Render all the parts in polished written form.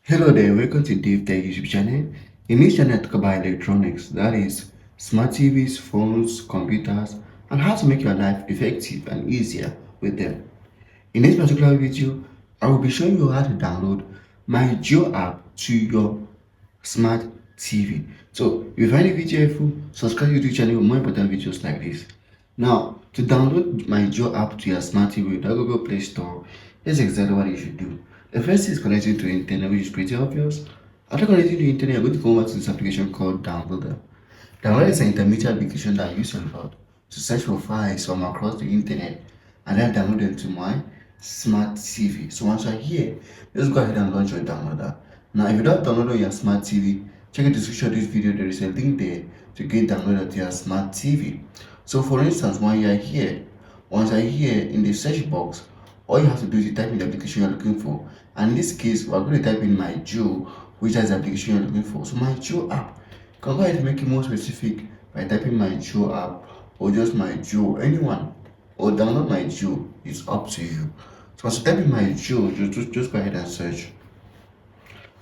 Hello there, welcome to Dave Tech YouTube channel. In this channel, I talk about electronics, that is, smart TVs, phones, computers, and how to make your life effective and easier with them. In this particular video, I will be showing you how to download MyJio app to your smart TV. So, if you find the video helpful, subscribe to the channel for more important videos like this. Now, to download MyJio app to your smart TV with the Google Play Store, here's exactly what you should do. The first is connecting to the internet, which is pretty obvious. After connecting to the internet, you're going to go over to this application called Downloader. Downloader is an intermediate application that I use a lot to search for files from across the internet and then download them to my smart TV. So once you're here, just go ahead and launch your downloader. Now, if you don't download on your smart TV, check the description of this video. There is a link there to get downloaded to your smart TV. So for instance, when you're here, once you're here in the search box, all you have to do is type in the application you're looking for. And in this case, we're going to type in MyJio, which is the application you're looking for. So MyJio app. You can go ahead and make it more specific by typing MyJio app or just MyJio, anyone, or download MyJio. It's up to you. So once you type in MyJio, just go ahead and search.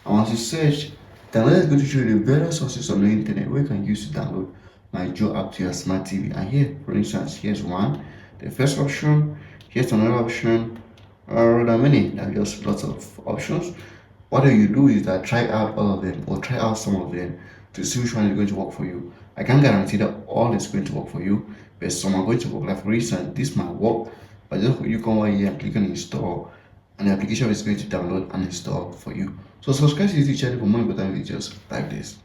And once you search, download is going to show you the various sources on the internet where you can use to download MyJio app to your smart TV. And here, for instance, here's one. The first option, here's another option. There are many, there are just lots of options. What you do is that try out all of them or try out some of them to see which one is going to work for you. I can't guarantee that all is going to work for you, but some are going to work. Like for instance, this might work, but just you come over here and click on install, and the application is going to download and install for you. So subscribe to this channel for more important videos like this.